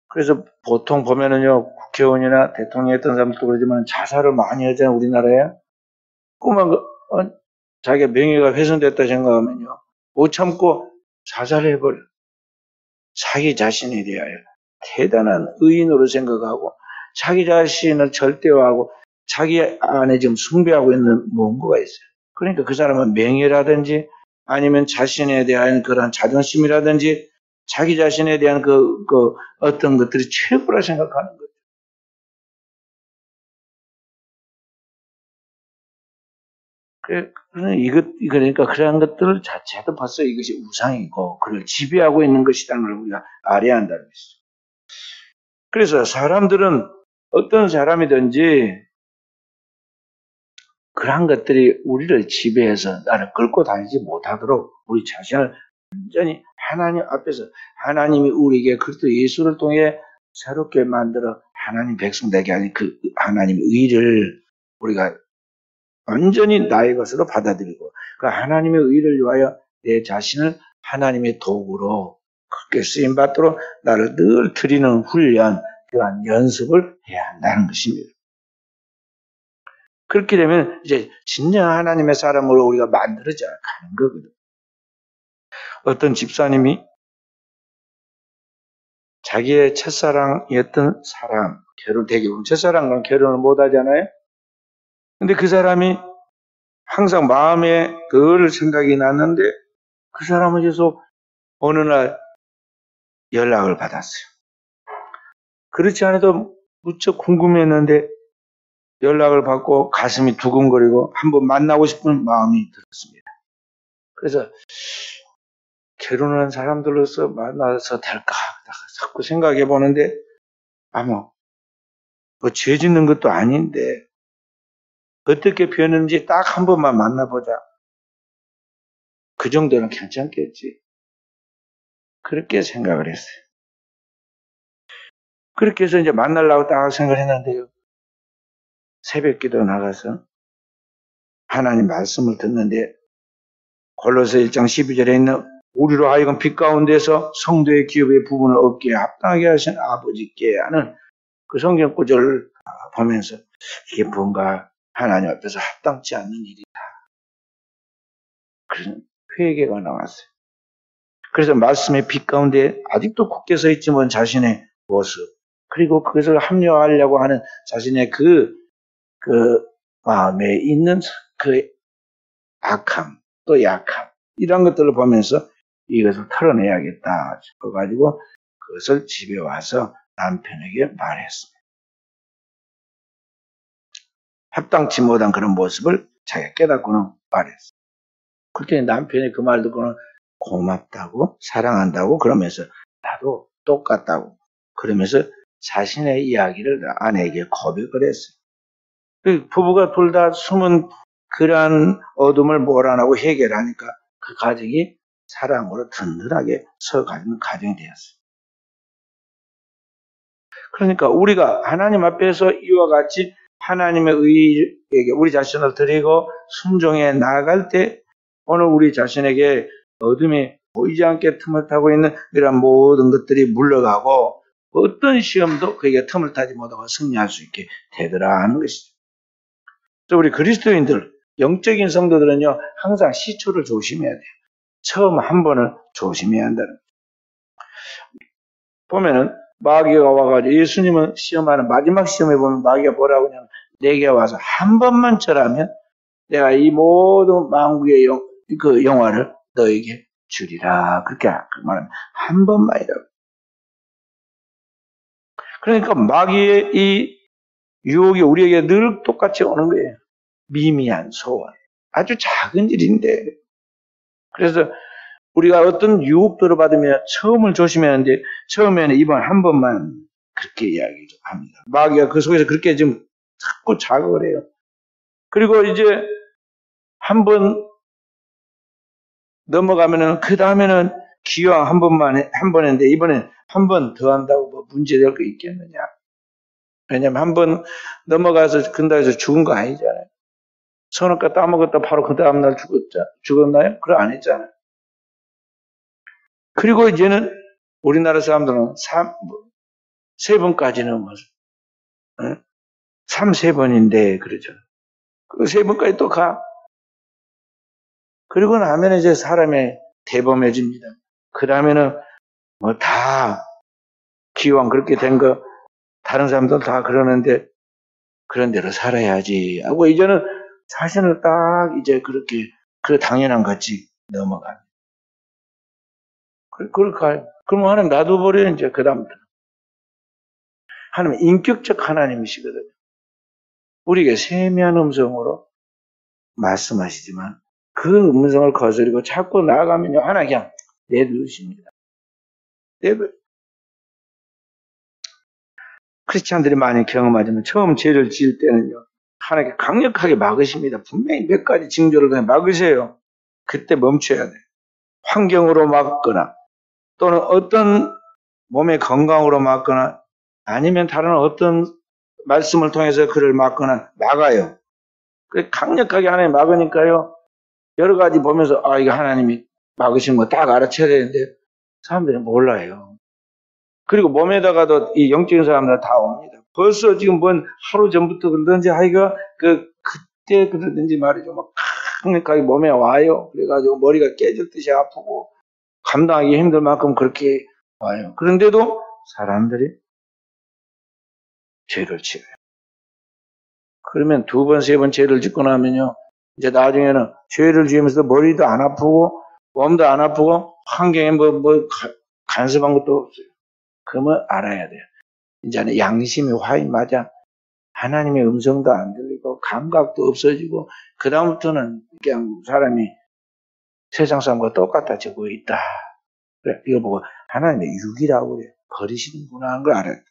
그래서 보통 보면은요, 국회의원이나 대통령 했던 사람들도 그러지만 자살을 많이 하잖아요, 우리나라에. 그만 자기가 명예가 훼손됐다 생각하면요, 못 참고 자살을 해버려. 자기 자신에 대하여 대단한 의인으로 생각하고 자기 자신을 절대화하고 자기 안에 지금 숭배하고 있는 뭔가가 있어요. 그러니까 그 사람은 명예라든지 아니면 자신에 대한 그런 자존심이라든지 자기 자신에 대한 그 어떤 것들이 최고라 생각하는 거죠. 그러니까 그러한 것들 자체도 벌써 이것이 우상이고 그걸 지배하고 있는 것이라는 걸 우리가 알아야 한다는 것이죠. 그래서 사람들은 어떤 사람이든지 그러한 것들이 우리를 지배해서 나를 끌고 다니지 못하도록 우리 자신을 완전히 하나님 앞에서 하나님이 우리에게 그리스도 예수를 통해 새롭게 만들어 하나님 백성 되게 하는 그 하나님의 의를 우리가 완전히 나의 것으로 받아들이고 그 하나님의 의를 위하여 내 자신을 하나님의 도구로 그렇게 쓰임받도록 나를 늘 드리는 훈련, 그러한 연습을 해야 한다는 것입니다. 그렇게 되면 이제 진정 하나님의 사람으로 우리가 만들어져 가는 거거든. 어떤 집사님이 자기의 첫사랑이었던 사람, 대부분 첫사랑과는 결혼을 못 하잖아요. 근데 그 사람이 항상 마음에 늘 생각이 났는데 그 사람은 계속 어느 날 연락을 받았어요. 그렇지 않아도 무척 궁금했는데 연락을 받고 가슴이 두근거리고 한번 만나고 싶은 마음이 들었습니다. 그래서 결혼한 사람들로서 만나서 될까 자꾸 생각해 보는데 뭐 죄 짓는 것도 아닌데 어떻게 변했는지 딱 한 번만 만나보자. 그 정도는 괜찮겠지. 그렇게 생각을 했어요. 그렇게 해서 이제 만나려고 딱 생각을 했는데요. 새벽기도 나가서 하나님 말씀을 듣는데 골로새 1장 12절에 있는 우리로 하여금 빛 가운데서 성도의 기업의 부분을 얻기에 합당하게 하신 아버지께 하는 그 성경 구절을 보면서 이게 뭔가 하나님 앞에서 합당치 않는 일이다. 그런 회개가 나왔어요. 그래서 말씀의 빛 가운데 아직도 굳게 서 있지만 자신의 모습 그리고 그것을 합리화하려고 하는 자신의 그 마음에 있는 그 악함 또 약함 이런 것들을 보면서 이것을 털어내야겠다 싶어가지고 그것을 집에 와서 남편에게 말했습니다. 합당치 못한 그런 모습을 자기가 깨닫고는 말했어요. 그때 남편이 그 말 듣고는 고맙다고 사랑한다고 그러면서 나도 똑같다고 그러면서 자신의 이야기를 아내에게 고백을 했어요. 그 부부가 둘 다 숨은 그러한 어둠을 몰아내고 해결하니까 그 가정이 사랑으로 든든하게 서가는 가정이 되었어요. 그러니까 우리가 하나님 앞에서 이와 같이 하나님의 의에게 우리 자신을 드리고 순종해 나아갈 때 오늘 우리 자신에게 어둠이 보이지 않게 틈을 타고 있는 이런 모든 것들이 물러가고 어떤 시험도 그에게 틈을 타지 못하고 승리할 수 있게 되더라 하는 것이죠. 우리 그리스도인들, 영적인 성도들은요, 항상 시초를 조심해야 돼요. 처음 한 번을 조심해야 한다는 거죠. 보면은, 마귀가 와가지고 예수님은 시험하는 마지막 시험에 보면 마귀가 뭐라고 하냐면, 내게 와서 한 번만 절하면 내가 이 모든 만국의 영화를 너에게 주리라. 그렇게 말하면, 한 번만이라고. 그러니까 마귀의 이 유혹이 우리에게 늘 똑같이 오는 거예요. 미미한 소원. 아주 작은 일인데. 그래서 우리가 어떤 유혹들을 받으면 처음을 조심해야 하는데 처음에는 이번 한 번만 그렇게 이야기합니다. 마귀가 그 속에서 그렇게 좀 자꾸 자극을 해요. 그리고 이제 한 번 넘어가면은 그 다음에는 기왕 한 번 했는데 이번엔 한 번 더 한다고 뭐 문제될 거 있겠느냐. 왜냐면 한 번 넘어가서 근다해서 죽은 거 아니잖아요. 선악과 따먹었다 바로 그 다음날 죽었나요? 그래 안 했잖아요. 그리고 이제는 우리나라 사람들은 3번까지는 뭐, 3번인데 그러죠. 그 3번까지 또 가. 그리고 나면 이제 사람의 대범해집니다. 그 다음에는 뭐 다 기왕 그렇게 된 거 다른 사람들 다 그러는데 그런 대로 살아야지 하고 이제는 자신을 딱 이제 그렇게 그 당연한 같이 넘어가요. 그걸 가요. 그럼 하나님 놔둬버려요. 이제 그 다음부터 하나님 인격적 하나님이시거든요. 우리에게 세미한 음성으로 말씀하시지만 그 음성을 거스르고 자꾸 나아가면요 하나 그냥 내두십니다. 크리스찬들이 많이 경험하지만 처음 죄를 지을 때는요 하나님께 강력하게 막으십니다. 분명히 몇 가지 징조를 그냥 막으세요. 그때 멈춰야 돼요. 환경으로 막거나 또는 어떤 몸의 건강으로 막거나 아니면 다른 어떤 말씀을 통해서 그를 막거나 막아요. 강력하게 하나님 막으니까요 여러 가지 보면서 아 이거 하나님이 막으신 거 딱 알아채야 되는데 사람들이 몰라요. 그리고 몸에다가도 이 영적인 사람들 다 옵니다. 벌써 지금 뭔 하루 전부터 그러든지 하여가 그때 그러든지 말이죠. 막 강력하게 몸에 와요. 그래가지고 머리가 깨질 듯이 아프고 감당하기 힘들 만큼 그렇게 와요. 그런데도 사람들이 죄를 지어요. 그러면 2번, 3번 죄를 짓고 나면요. 이제 나중에는 죄를 지으면서 머리도 안 아프고 몸도 안 아프고 환경에 간섭한 것도 없어요. 그러면 알아야 돼요. 이제는 양심이 화인마자 하나님의 음성도 안 들리고 감각도 없어지고 그 다음부터는 그냥 사람이 세상 사람과 똑같아지고 있다. 그래, 이거 보고 하나님의 육이라고 그래요. 버리시는구나 하는 걸 알아야 돼요.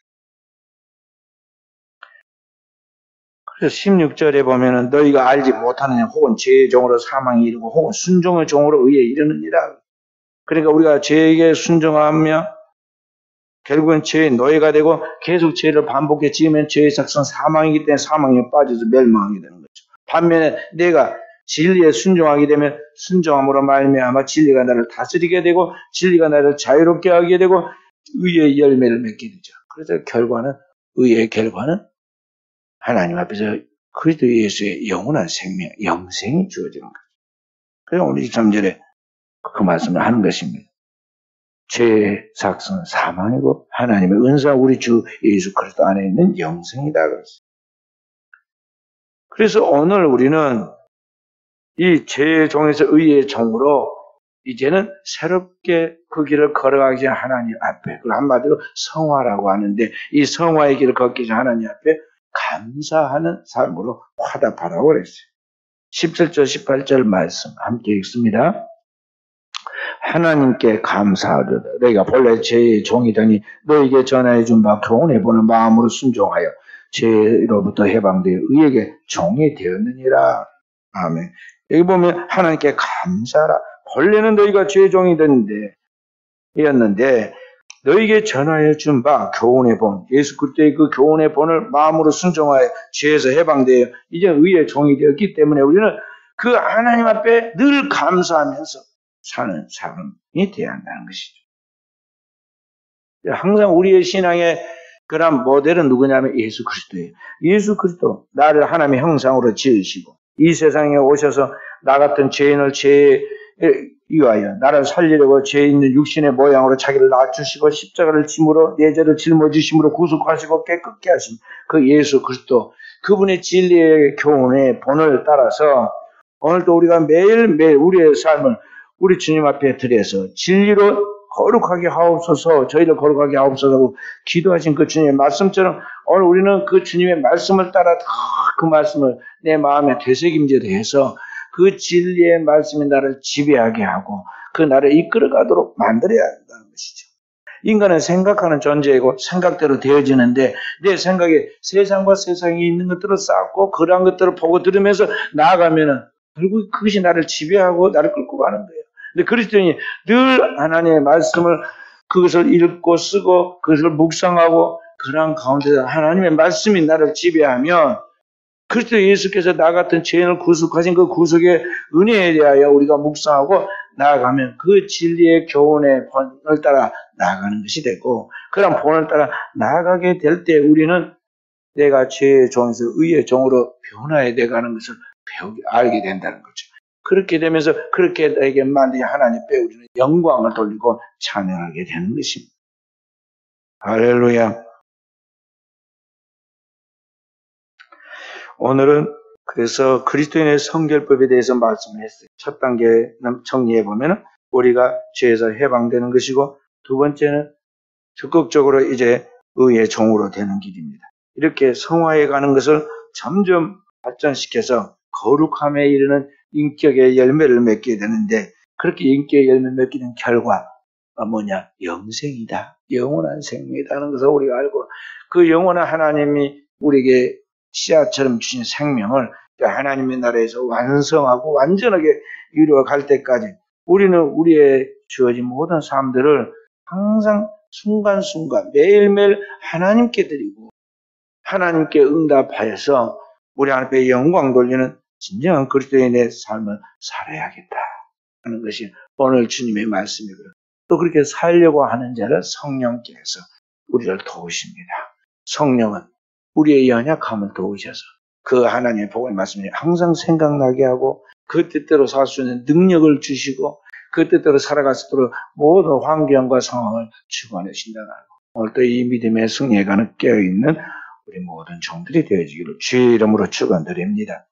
그래서 16절에 보면은 너희가 알지 못하느냐 혹은 죄의 종으로 사망에 이르고 혹은 순종의 종으로 의에 이르느니라. 그러니까 우리가 죄에게 순종하며 결국은 죄의 노예가 되고 계속 죄를 반복해 지으면 죄의 작성 사망이기 때문에 사망에 빠져서 멸망하게 되는 거죠. 반면에 내가 진리에 순종하게 되면 순종함으로 말미암아 진리가 나를 다스리게 되고 진리가 나를 자유롭게 하게 되고 의의 열매를 맺게 되죠. 그래서 결과는 의의 결과는 하나님 앞에서 그리스도 예수의 영원한 생명, 영생이 주어지는 거죠. 그래서 오늘 23절에 그 말씀을 하는 것입니다. 죄의 삭은 사망이고 하나님의 은사 우리 주 예수 그리스도 안에 있는 영생이다 그랬어요. 그래서 오늘 우리는 이 죄의 종에서 의의 종으로 이제는 새롭게 그 길을 걸어가기 전에 하나님 앞에 그걸 한마디로 성화라고 하는데 이 성화의 길을 걷기 전에 하나님 앞에 감사하는 삶으로 화답하라고 그랬어요. 17절 18절 말씀 함께 읽습니다. 하나님께 감사하도다. 너희가 본래 죄의 종이더니 너희에게 전하여 준 바 교훈해 보는 마음으로 순종하여 죄로부터 해방되어 의에게 종이 되었느니라. 아멘. 여기 보면 하나님께 감사하라. 본래는 너희가 죄의 종이었는데 너희에게 전하여 준 바 교훈의 본 예수 그리스도의 그 교훈의 본을 마음으로 순종하여 죄에서 해방되어 이제 의의 종이 되었기 때문에 우리는 그 하나님 앞에 늘 감사하면서 사는 삶이 되어야 한다는 것이죠. 항상 우리의 신앙의 그런 모델은 누구냐면 예수 그리스도예요. 예수 그리스도 나를 하나님의 형상으로 지으시고 이 세상에 오셔서 나 같은 죄인을 죄에 위하여 나를 살리려고 죄 있는 육신의 모양으로 자기를 낮추시고 십자가를 짐으로 내 죄를 짊어지심으로 구속하시고 깨끗게 하신 그 예수 그리스도 그분의 진리의 교훈의 본을 따라서 오늘도 우리가 매일매일 우리의 삶을 우리 주님 앞에 드려서 진리로 거룩하게 하옵소서 저희를 거룩하게 하옵소서 하고 기도하신 그 주님의 말씀처럼 오늘 우리는 그 주님의 말씀을 따라 다 그 말씀을 내 마음에 되새김질을 해서 그 진리의 말씀이 나를 지배하게 하고 그 나를 이끌어가도록 만들어야 한다는 것이죠. 인간은 생각하는 존재이고 생각대로 되어지는데 내 생각에 세상과 세상에 있는 것들을 쌓고 그러한 것들을 보고 들으면서 나아가면은 결국 그것이 나를 지배하고 나를 끌고 가는 거예요. 근데 그리스도인이 늘 하나님의 말씀을 그것을 읽고 쓰고 그것을 묵상하고 그러한 가운데서 하나님의 말씀이 나를 지배하면 그리스도 예수께서 나 같은 죄인을 구속하신 그 구속의 은혜에 대하여 우리가 묵상하고 나아가면 그 진리의 교훈의 본을 따라 나아가는 것이 되고, 그런 본을 따라 나아가게 될 때 우리는 내가 죄의 종에서 의의 종으로 변화해 돼가는 것을 알게 된다는 거죠. 그렇게 되면서 그렇게 나에게 만드신 하나님께 우리는 영광을 돌리고 찬양하게 되는 것입니다. 할렐루야. 오늘은 그래서 그리스도인의 성결법에 대해서 말씀을 했어요. 첫 단계 정리해 보면 우리가 죄에서 해방되는 것이고, 두 번째는 적극적으로 이제 의의 종으로 되는 길입니다. 이렇게 성화해 가는 것을 점점 발전시켜서 거룩함에 이르는 인격의 열매를 맺게 되는데, 그렇게 인격의 열매를 맺게 된 결과가 뭐냐? 영생이다. 영원한 생명이라는 것을 우리가 알고, 그 영원한 하나님이 우리에게 씨앗처럼 주신 생명을 하나님의 나라에서 완성하고 완전하게 이루어갈 때까지 우리는 우리의 주어진 모든 삶들을 항상 순간순간 매일매일 하나님께 드리고 하나님께 응답하여서 우리 앞에 영광 돌리는 진정한 그리스도인의 삶을 살아야겠다 하는 것이 오늘 주님의 말씀이고요. 또 그렇게 살려고 하는 자를 성령께서 우리를 도우십니다. 성령은 우리의 연약함을 도우셔서 그 하나님의 복을 말씀을 항상 생각나게 하고 그 뜻대로 살 수 있는 능력을 주시고 그 뜻대로 살아갈 수 있도록 모든 환경과 상황을 주관하신다는 오늘 또 이 믿음의 승리에 가는 깨어있는 우리 모든 종들이 되어지기를 주의 이름으로 축원드립니다.